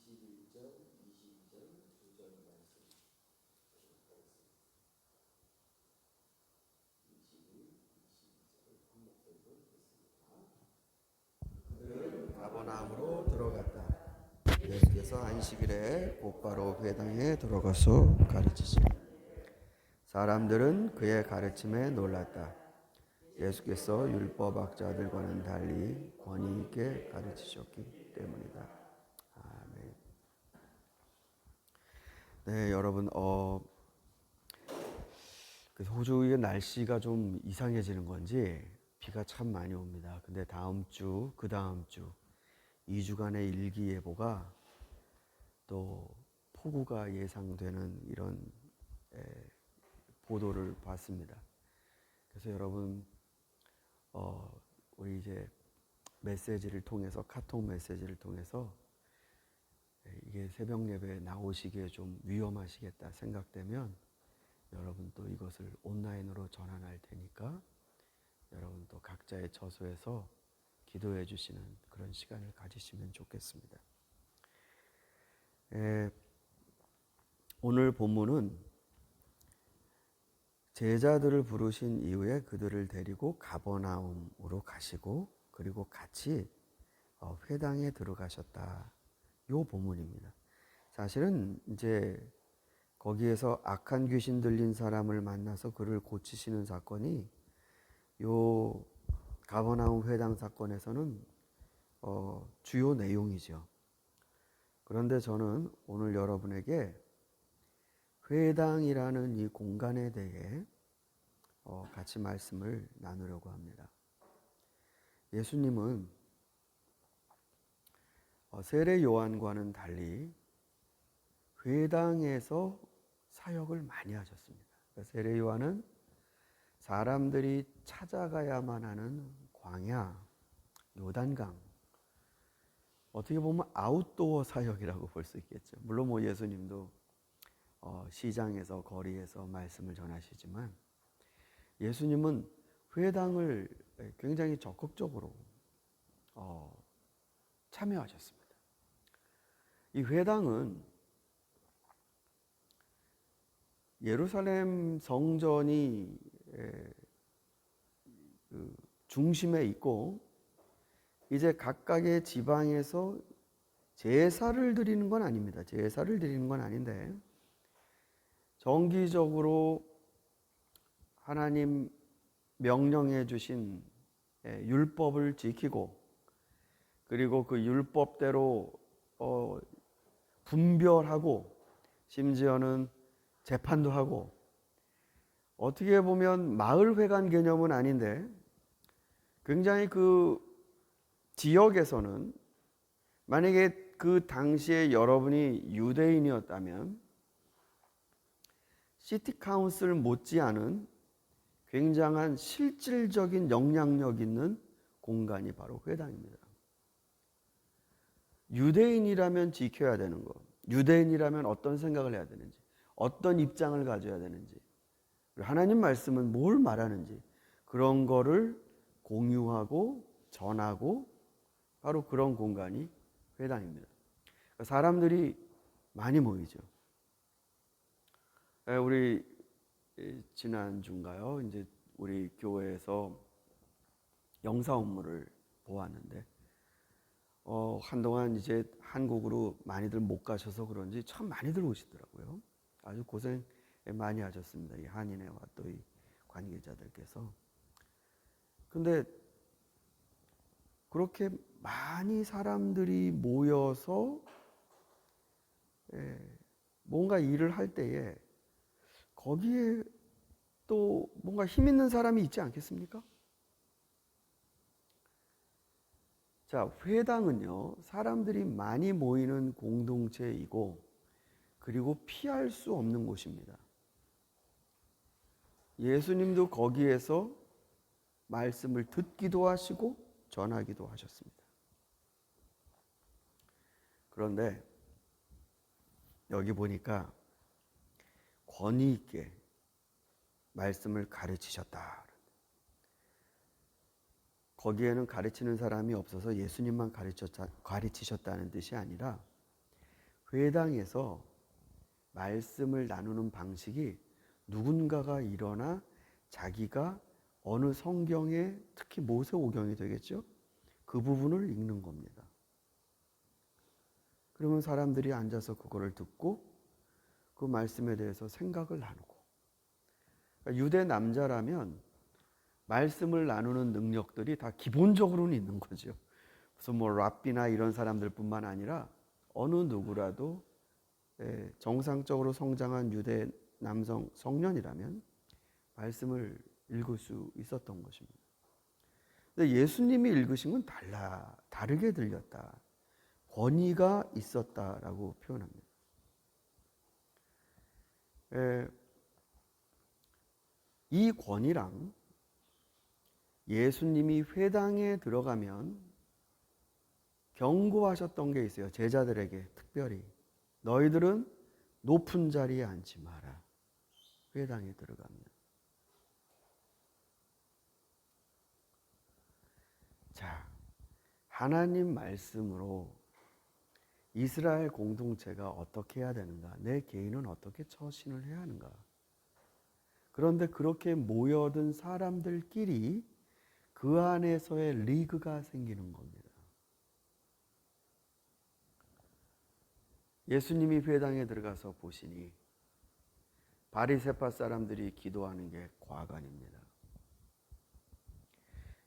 21절, 22절 두 절 말씀 보겠습니다. 21, 22절 한 목소리로 읽겠습니다. 그들은 가버나움으로 들어갔다. 예수께서 안식일에 곧바로 회당에 들어가서 가르치시니 사람들은 그의 가르침에 놀랐다. 예수께서 율법학자들과는 달리 권위 있게 가르치셨기 때문이다. 아멘. 네, 여러분, 호주의 날씨가 좀 이상해지는 건지 비가 참 많이 옵니다. 근데 다음 주, 그 다음 주 2주간의 일기예보가 또 폭우가 예상되는 이런 보도를 봤습니다. 그래서 여러분, 우리 이제 메시지를 통해서, 카톡 메시지를 통해서 이게 새벽 예배에 나오시기에 좀 위험하시겠다 생각되면 여러분 또 이것을 온라인으로 전환할 테니까 여러분 또 각자의 처소에서 기도해 주시는 그런 시간을 가지시면 좋겠습니다. 오늘 본문은 제자들을 부르신 이후에 그들을 데리고 가버나움으로 가시고 그리고 같이 회당에 들어가셨다. 요 본문입니다. 사실은 이제 거기에서 악한 귀신 들린 사람을 만나서 그를 고치시는 사건이 요 가버나움 회당 사건에서는 주요 내용이죠. 그런데 저는 오늘 여러분에게 회당이라는 이 공간에 대해 같이 말씀을 나누려고 합니다. 예수님은 세례 요한과는 달리 회당에서 사역을 많이 하셨습니다. 세례 요한은 사람들이 찾아가야만 하는 광야, 요단강, 어떻게 보면 아웃도어 사역이라고 볼 수 있겠죠. 물론 뭐 예수님도 시장에서 거리에서 말씀을 전하시지만 예수님은 회당을 굉장히 적극적으로 참여하셨습니다. 이 회당은 예루살렘 성전이 중심에 있고 이제 각각의 지방에서 제사를 드리는 건 아닙니다. 제사를 드리는 건 아닌데 정기적으로 하나님 명령해 주신 율법을 지키고 그리고 그 율법대로 분별하고 심지어는 재판도 하고 어떻게 보면 마을회관 개념은 아닌데 굉장히 그 지역에서는 만약에 그 당시에 여러분이 유대인이었다면 시티 카운슬 못지않은 굉장한 실질적인 영향력 있는 공간이 바로 회당입니다. 유대인이라면 지켜야 되는 것, 유대인이라면 어떤 생각을 해야 되는지, 어떤 입장을 가져야 되는지, 하나님 말씀은 뭘 말하는지 그런 거를 공유하고 전하고 바로 그런 공간이 회당입니다. 사람들이 많이 모이죠. 우리 지난주인가요? 이제 우리 교회에서 영사 업무를 보았는데 한동안 이제 한국으로 많이들 못 가셔서 그런지 참 많이들 오시더라고요. 아주 고생 많이 하셨습니다. 이 한인회와 또 이 관계자들께서. 근데 그렇게 많이 사람들이 모여서 뭔가 일을 할 때에 거기에 또 뭔가 힘 있는 사람이 있지 않겠습니까? 자, 회당은요, 사람들이 많이 모이는 공동체이고, 그리고 피할 수 없는 곳입니다. 예수님도 거기에서 말씀을 듣기도 하시고, 전하기도 하셨습니다. 그런데, 여기 보니까 권위 있게 말씀을 가르치셨다. 거기에는 가르치는 사람이 없어서 예수님만 가르치셨다는 뜻이 아니라 회당에서 말씀을 나누는 방식이 누군가가 일어나 자기가 어느 성경에, 특히 모세오경이 되겠죠? 그 부분을 읽는 겁니다. 그러면 사람들이 앉아서 그거를 듣고 그 말씀에 대해서 생각을 나누고, 그러니까 유대 남자라면 말씀을 나누는 능력들이 다 기본적으로는 있는 거죠. 무슨 뭐 랍비나 이런 사람들뿐만 아니라 어느 누구라도 정상적으로 성장한 유대 남성 청년이라면 말씀을 읽을 수 있었던 것입니다. 근데 예수님이 읽으신 건 다르게 들렸다. 권위가 있었다라고 표현합니다. 이 권위랑 예수님이 회당에 들어가면 경고하셨던 게 있어요. 제자들에게 특별히. 너희들은 높은 자리에 앉지 마라. 회당에 들어가면. 자, 하나님 말씀으로 이스라엘 공동체가 어떻게 해야 되는가? 내 개인은 어떻게 처신을 해야 하는가? 그런데 그렇게 모여든 사람들끼리 그 안에서의 리그가 생기는 겁니다. 예수님이 회당에 들어가서 보시니 바리새파 사람들이 기도하는 게 과관입니다.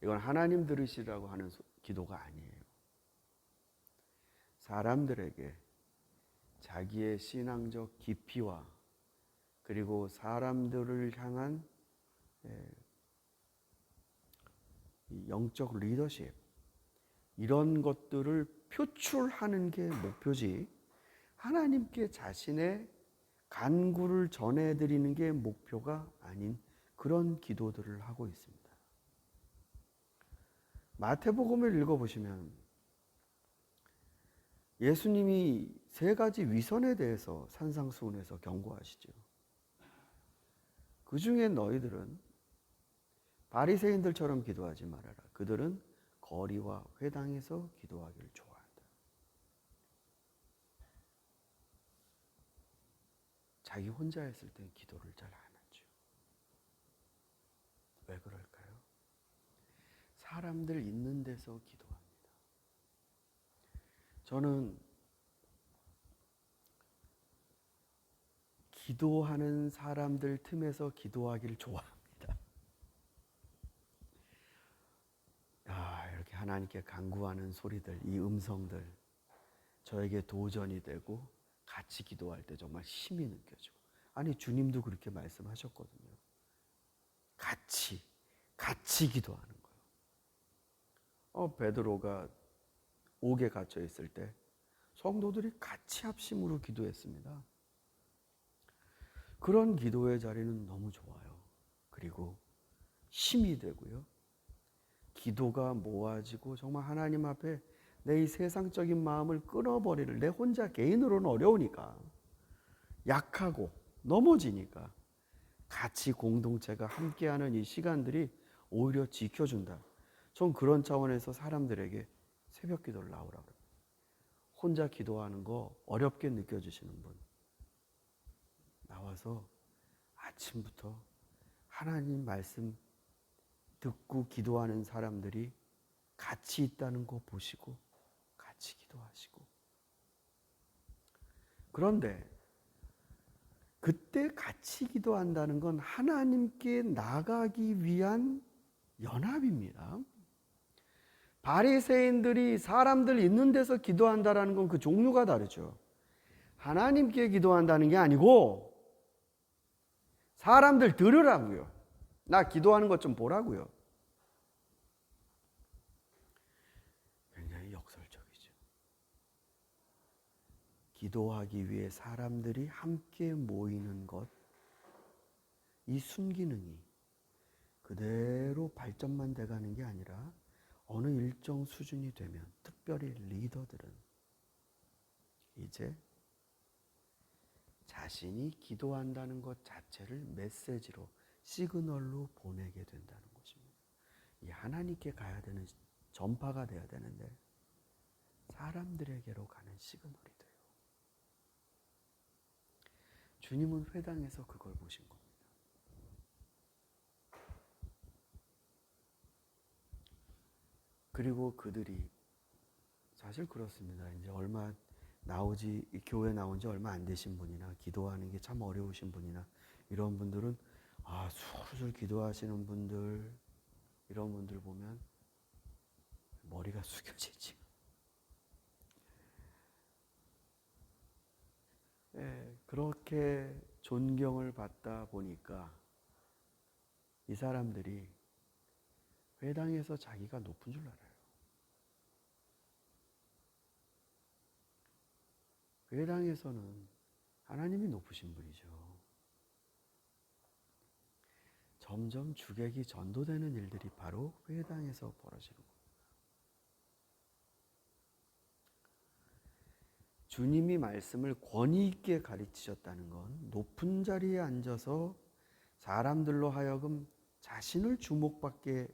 이건 하나님 들으시라고 하는 기도가 아니에요. 사람들에게 자기의 신앙적 깊이와 그리고 사람들을 향한 영적 리더십, 이런 것들을 표출하는 게 목표지, 하나님께 자신의 간구를 전해드리는 게 목표가 아닌 그런 기도들을 하고 있습니다. 마태복음을 읽어보시면 예수님이 세 가지 위선에 대해서 산상수훈에서 경고하시죠. 그 중에 너희들은 바리새인들처럼 기도하지 말아라. 그들은 거리와 회당에서 기도하기를 좋아한다. 자기 혼자 했을 땐 기도를 잘 안 하죠. 왜 그럴까요? 사람들 있는 데서 기도합니다. 저는 기도하는 사람들 틈에서 기도하기를 좋아합니다. 이렇게 하나님께 간구하는 소리들, 이 음성들 저에게 도전이 되고 같이 기도할 때 정말 힘이 느껴지고, 아니 주님도 그렇게 말씀하셨거든요. 같이 기도하는 거예요. 베드로가 옥에 갇혀 있을 때 성도들이 같이 합심으로 기도했습니다. 그런 기도의 자리는 너무 좋아요. 그리고 힘이 되고요. 기도가 모아지고 정말 하나님 앞에 내 이 세상적인 마음을 끊어버리를, 내 혼자 개인으로는 어려우니까, 약하고 넘어지니까 같이 공동체가 함께하는 이 시간들이 오히려 지켜준다. 전 그런 차원에서 사람들에게 새벽 기도를 나오라고 합니다. 혼자 기도하는 거 어렵게 느껴지시는 분, 나와서 아침부터 하나님 말씀 듣고 기도하는 사람들이 같이 있다는 거 보시고 같이 기도하시고. 그런데 그때 같이 기도한다는 건 하나님께 나가기 위한 연합입니다. 바리새인들이 사람들 있는 데서 기도한다는 건 그 종류가 다르죠. 하나님께 기도한다는 게 아니고 사람들 들으라고요. 나 기도하는 것 좀 보라고요. 굉장히 역설적이죠. 기도하기 위해 사람들이 함께 모이는 것, 이 순기능이 그대로 발전만 돼가는 게 아니라 어느 일정 수준이 되면, 특별히 리더들은 이제 자신이 기도한다는 것 자체를 메시지로, 시그널로 보내게 된다는 것입니다. 이 하나님께 가야 되는, 전파가 돼야 되는데 사람들에게로 가는 시그널이 돼요. 주님은 회당에서 그걸 보신 겁니다. 그리고 그들이 사실 그렇습니다. 이제 교회 나온 지 얼마 안 되신 분이나 기도하는 게 참 어려우신 분이나 이런 분들은 술술 기도하시는 분들, 이런 분들 보면 머리가 숙여지지. 그렇게 존경을 받다 보니까 이 사람들이 회당에서 자기가 높은 줄 알아요. 회당에서는 하나님이 높으신 분이죠. 점점 주객이 전도되는 일들이 바로 회당에서 벌어지는 겁니다. 주님이 말씀을 권위 있게 가르치셨다는 건 높은 자리에 앉아서 사람들로 하여금 자신을 주목받게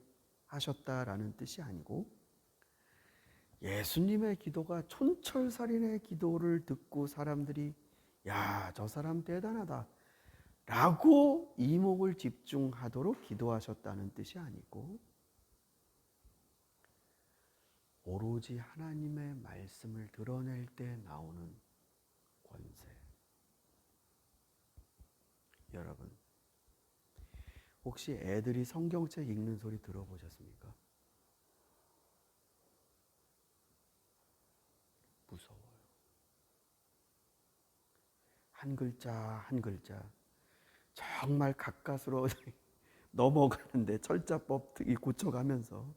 하셨다라는 뜻이 아니고, 예수님의 기도가 촌철살인의 기도를 듣고 사람들이 야, 저 사람 대단하다 라고 이목을 집중하도록 기도하셨다는 뜻이 아니고, 오로지 하나님의 말씀을 드러낼 때 나오는 권세. 여러분, 혹시 애들이 성경책 읽는 소리 들어보셨습니까? 무서워요. 한 글자 한 글자 정말 가까스로 넘어가는데 철자법 고쳐가면서,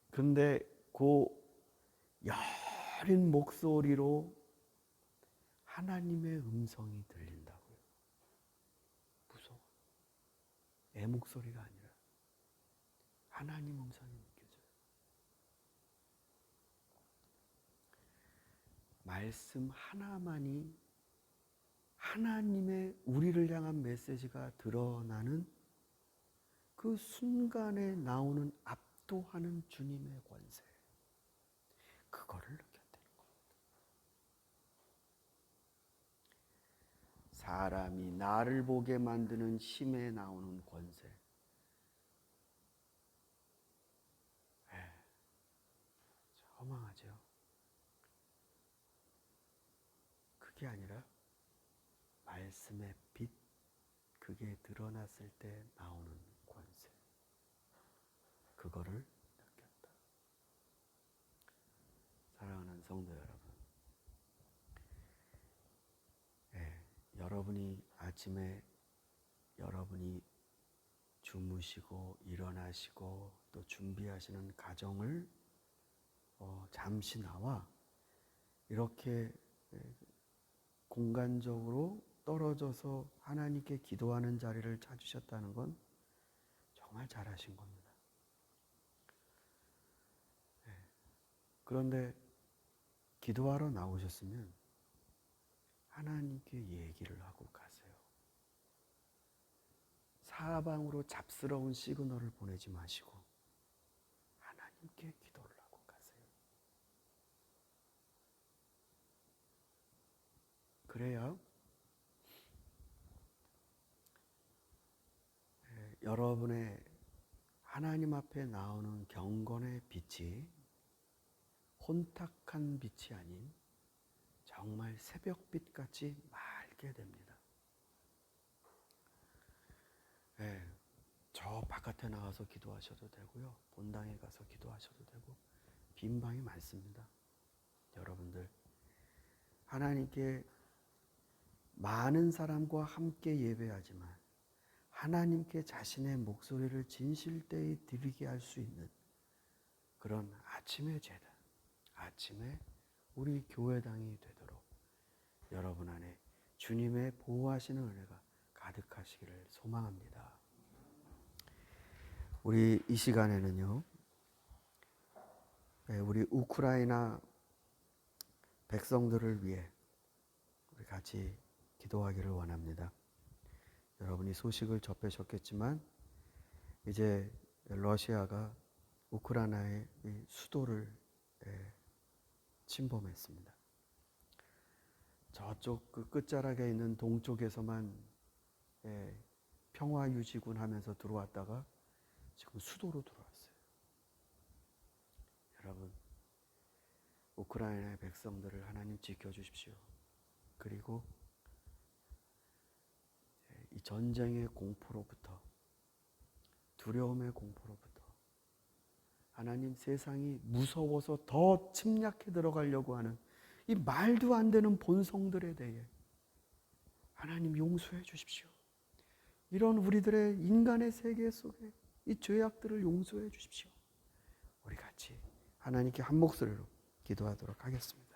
근데 그 여린 목소리로 하나님의 음성이 들린다고요. 무서워. 애 목소리가 아니라 하나님 음성이 느껴져요. 말씀 하나만이 하나님의 우리를 향한 메시지가 드러나는 그 순간에 나오는 압도하는 주님의 권세, 그거를 느꼈다는 겁니다. 사람이 나를 보게 만드는 힘에 나오는 권세. 허망하죠. 그게 아니라 말씀의 빛, 그게 드러났을 때 나오는 권세, 그거를 느꼈다. 사랑하는 성도 여러분, 여러분이 아침에 여러분이 주무시고 일어나시고 또 준비하시는 가정을 잠시 나와 이렇게 공간적으로 떨어져서 하나님께 기도하는 자리를 찾으셨다는 건 정말 잘하신 겁니다. 그런데 기도하러 나오셨으면 하나님께 얘기를 하고 가세요. 사방으로 잡스러운 시그널을 보내지 마시고 하나님께 기도를 하고 가세요. 그래야 여러분의 하나님 앞에 나오는 경건의 빛이 혼탁한 빛이 아닌 정말 새벽빛 같이 맑게 됩니다. 저 바깥에 나가서 기도하셔도 되고요, 본당에 가서 기도하셔도 되고, 빈 방이 많습니다. 여러분들 하나님께 많은 사람과 함께 예배하지만 하나님께 자신의 목소리를 진실되이 드리게 할 수 있는 그런 아침의 제단, 아침에 우리 교회당이 되도록 여러분 안에 주님의 보호하시는 은혜가 가득하시기를 소망합니다. 우리 이 시간에는요, 우리 우크라이나 백성들을 위해 우리 같이 기도하기를 원합니다. 여러분이 소식을 접하셨겠지만 이제 러시아가 우크라이나의 수도를 침범했습니다. 저쪽 그 끝자락에 있는 동쪽에서만 평화 유지군 하면서 들어왔다가 지금 수도로 들어왔어요. 여러분, 우크라이나의 백성들을 하나님 지켜주십시오. 그리고 이 전쟁의 공포로부터, 두려움의 공포로부터 하나님, 세상이 무서워서 더 침략해 들어가려고 하는 이 말도 안 되는 본성들에 대해 하나님 용서해 주십시오. 이런 우리들의 인간의 세계 속에 이 죄악들을 용서해 주십시오. 우리 같이 하나님께 한 목소리로 기도하도록 하겠습니다.